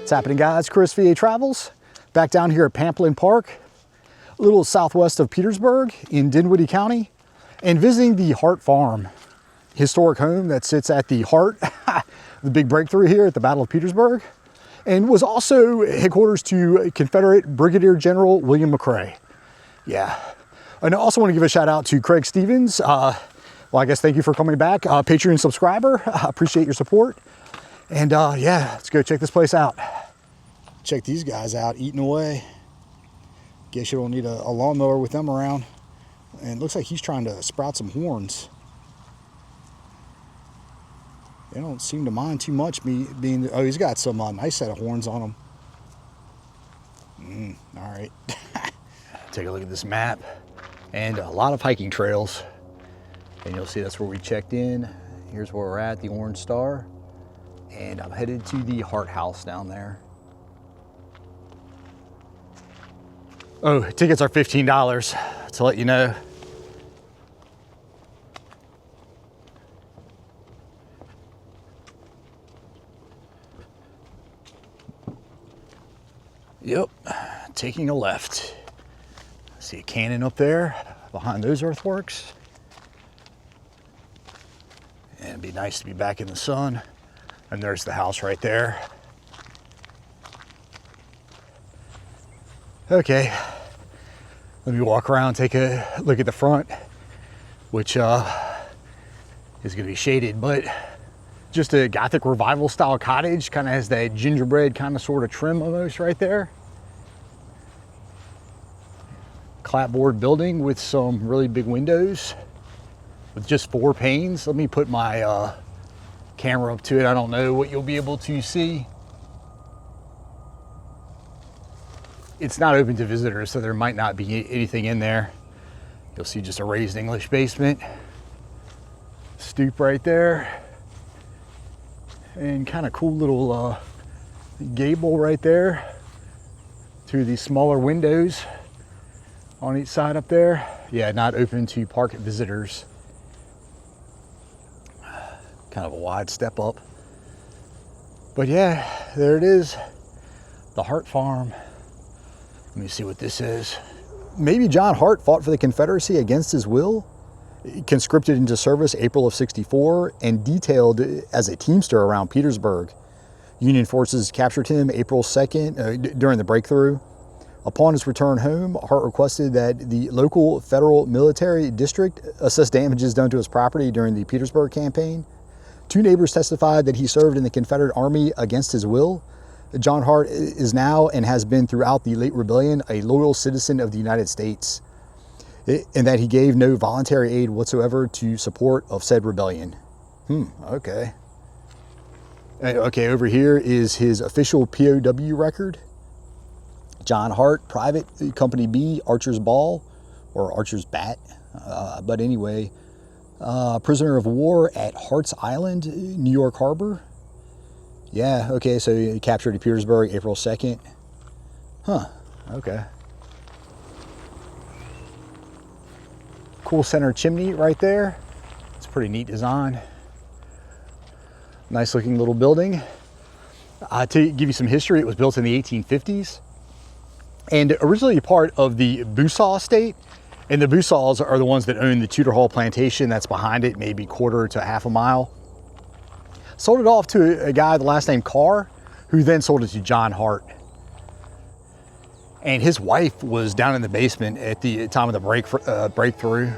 What's happening, guys? Chris, VA Travels, back down here at Pamplin Park, a little southwest of Petersburg in Dinwiddie County, and visiting the Hart Farm, historic home that sits at the Hart, the big breakthrough here at the Battle of Petersburg, and was also headquarters to Confederate Brigadier General William MacRae. Yeah. And I also want to give a shout out to Craig Stevens. Well, I guess thank you for coming back. Patreon subscriber. I appreciate your support. And yeah, let's go check this place out. Check these guys out eating away. Guess you don't need a lawnmower with them around. And it looks like he's trying to sprout some horns. They don't seem to mind too much me being, oh, he's got some nice set of horns on him. All right. Take a look at this map. And a lot of hiking trails. And you'll see that's where we checked in. Here's where we're at, the Orange Star. And I'm headed to the Hart House down there. Oh, tickets are $15, to let you know. Yep, taking a left. See a cannon up there behind those earthworks. And it'd be nice to be back in the sun. And there's the house right there. Okay, let me walk around, take a look at the front, which is gonna be shaded, but just a Gothic revival style cottage. Kind of has that gingerbread kind of sort of trim almost right there. Clapboard building with some really big windows with just 4 panes. Let me put my camera up to it. I don't know what you'll be able to see. It's not open to visitors, so there might not be anything in there. You'll see just a raised English basement, stoop right there, and kind of cool little gable right there through these smaller windows on each side up there. Yeah, not open to park visitors. Kind of a wide step up. But yeah, there it is, the Hart Farm. Let me see what this is. Maybe John Hart fought for the Confederacy against his will, conscripted into service April of '64, and detailed as a teamster around Petersburg. Union forces captured him April 2nd during the breakthrough. Upon his return home, Hart requested that the local federal military district assess damages done to his property during the Petersburg campaign. 2 neighbors testified that he served in the Confederate Army against his will. John Hart is now and has been throughout the late rebellion a loyal citizen of the United States, and that he gave no voluntary aid whatsoever to support of said rebellion. Okay. Okay, over here is his official POW record. John Hart, Private, Company B, Archer's Ball, or Archer's Bat. But anyway, prisoner of war at Hart's Island, New York Harbor. Yeah, okay, so he captured at Petersburg April 2nd. Huh, okay. Cool center chimney right there. It's a pretty neat design. Nice looking little building. To give you some history, it was built in the 1850s. And originally part of the Busaw estate. And the Busaws are the ones that own the Tudor Hall plantation that's behind it, maybe quarter to half a mile. Sold it off to a guy, the last name Carr, who then sold it to John Hart. And his wife was down in the basement at the time of the breakthrough.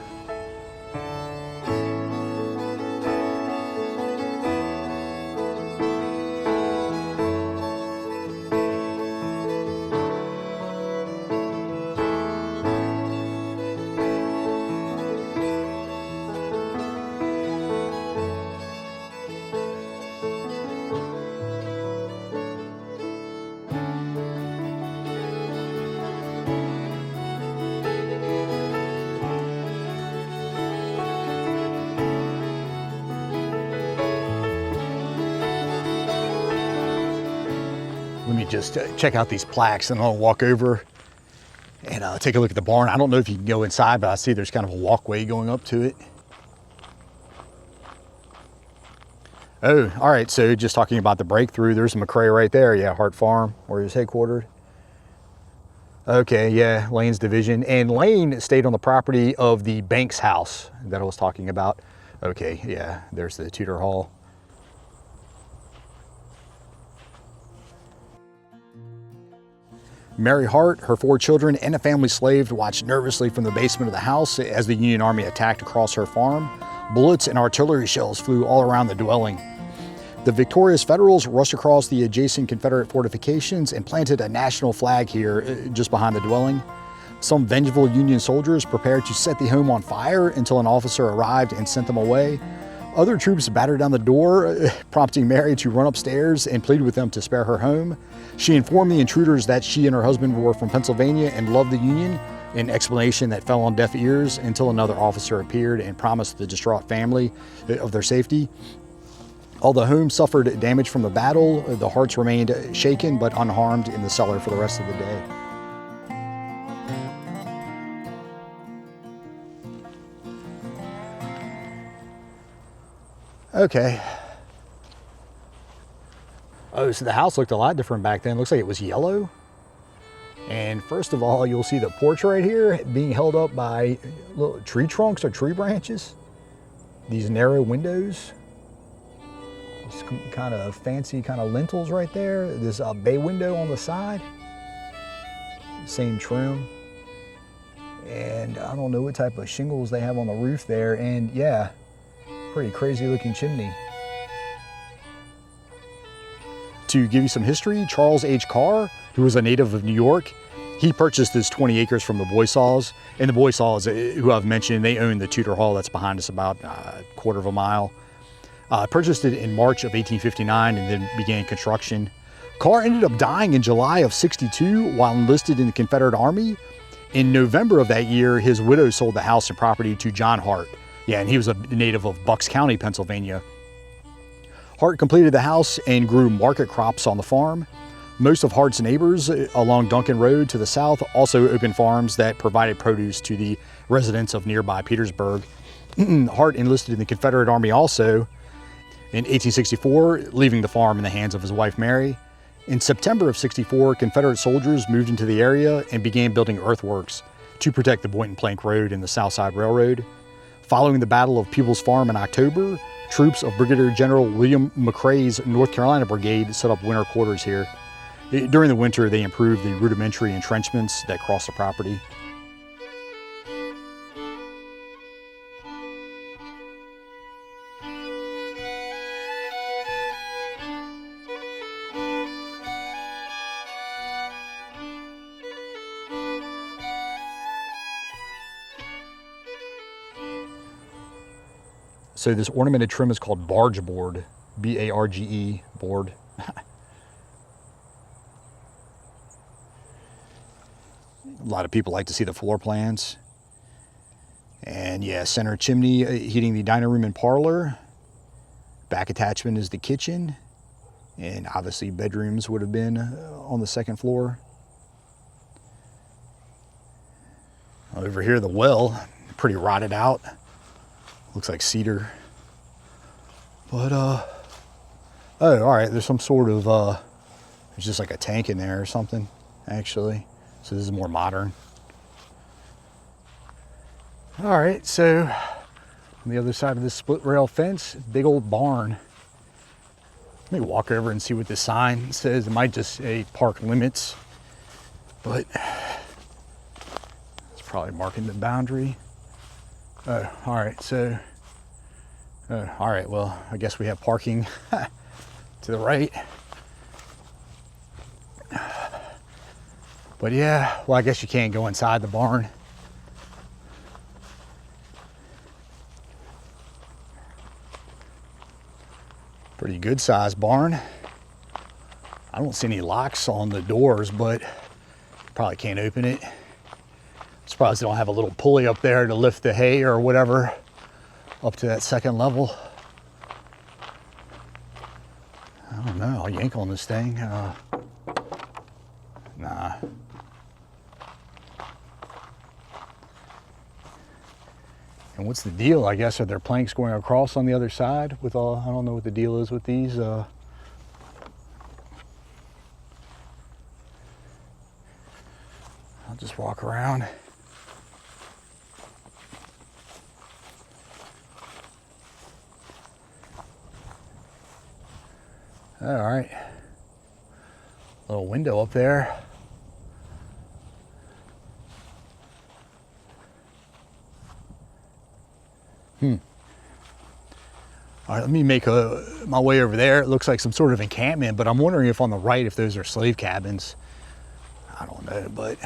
Let me just check out these plaques and I'll walk over and take a look at the barn. I don't know if you can go inside, but I see there's kind of a walkway going up to it. Oh, all right. So just talking about the breakthrough, there's MacRae right there. Yeah, Hart Farm, where he was headquartered. Okay, yeah, Lane's division. And Lane stayed on the property of the Banks house that I was talking about. Okay, yeah, there's the Tudor Hall. Mary Hart, her 4 children, and a family slave watched nervously from the basement of the house as the Union Army attacked across her farm. Bullets and artillery shells flew all around the dwelling. The victorious Federals rushed across the adjacent Confederate fortifications and planted a national flag here just behind the dwelling. Some vengeful Union soldiers prepared to set the home on fire until an officer arrived and sent them away. Other troops battered down the door, prompting Mary to run upstairs and plead with them to spare her home. She informed the intruders that she and her husband were from Pennsylvania and loved the Union, an explanation that fell on deaf ears until another officer appeared and promised the distraught family of their safety. Although the home suffered damage from the battle, the Harts remained shaken but unharmed in the cellar for the rest of the day. Okay. Oh, so the house looked a lot different back then. Looks like it was yellow. And first of all, you'll see the porch right here being held up by little tree trunks or tree branches. These narrow windows. This kind of fancy kind of lintels right there. This bay window on the side. Same trim. And I don't know what type of shingles they have on the roof there. And yeah, pretty crazy looking chimney. To give you some history, Charles H. Carr, who was a native of New York, he purchased this 20 acres from the Boysaws. And the Boysaws, who I've mentioned, they own the Tudor Hall that's behind us about a quarter of a mile. Purchased it in March of 1859 and then began construction. Carr ended up dying in July of '62 while enlisted in the Confederate Army. In November of that year, his widow sold the house and property to John Hart. Yeah, and he was a native of Bucks County, Pennsylvania. Hart completed the house and grew market crops on the farm. Most of Hart's neighbors along Duncan Road to the south also opened farms that provided produce to the residents of nearby Petersburg. Hart enlisted in the Confederate Army also in 1864, leaving the farm in the hands of his wife Mary. In September of '64, Confederate soldiers moved into the area and began building earthworks to protect the Boynton Plank Road and the South Side Railroad. Following the Battle of People's Farm in October, troops of Brigadier General William MacRae's North Carolina Brigade set up winter quarters here. During the winter, they improved the rudimentary entrenchments that crossed the property. So this ornamented trim is called barge board, B-A-R-G-E, board. A lot of people like to see the floor plans. And yeah, center chimney heating the dining room and parlor. Back attachment is the kitchen. And obviously bedrooms would have been on the second floor. Over here, the well, pretty rotted out. Looks like cedar. But, oh, all right, there's some sort of, there's just like a tank in there or something, actually. So this is more modern. All right, so on the other side of this split rail fence, big old barn. Let me walk over and see what this sign says. It might just say park limits, but it's probably marking the boundary. Oh, all right, so, all right, well, I guess we have parking to the right. But yeah, well, I guess you can't go inside the barn. Pretty good sized barn. I don't see any locks on the doors, but probably can't open it. Surprised they don't have a little pulley up there to lift the hay or whatever up to that second level. I don't know, I'll yank on this thing. Nah. And what's the deal? I guess, are there planks going across on the other side with all, I don't know what the deal is with these. I'll just walk around. All right. Little window up there. All right, let me make my way over there. It looks like some sort of encampment, but I'm wondering if on the right, if those are slave cabins. I don't know, but.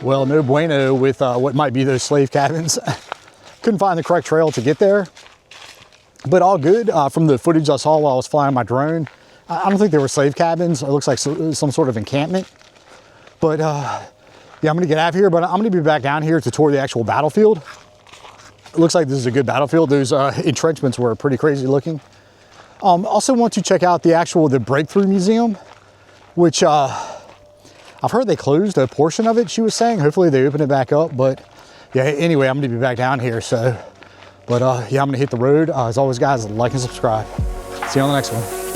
Well, no bueno with what might be those slave cabins. Couldn't find the correct trail to get there, but all good. From the footage I saw while I was flying my drone, I don't think there were slave cabins. It looks like some sort of encampment. But yeah, I'm gonna get out of here, but I'm gonna be back down here to tour the actual battlefield. It looks like this is a good battlefield. Those entrenchments were pretty crazy looking. Also want to check out the Breakthrough Museum, which I've heard they closed a portion of it, she was saying. Hopefully they open it back up. But yeah, anyway, I'm gonna be back down here. So, but yeah, I'm gonna hit the road. As always, guys, like and subscribe. See you on the next one.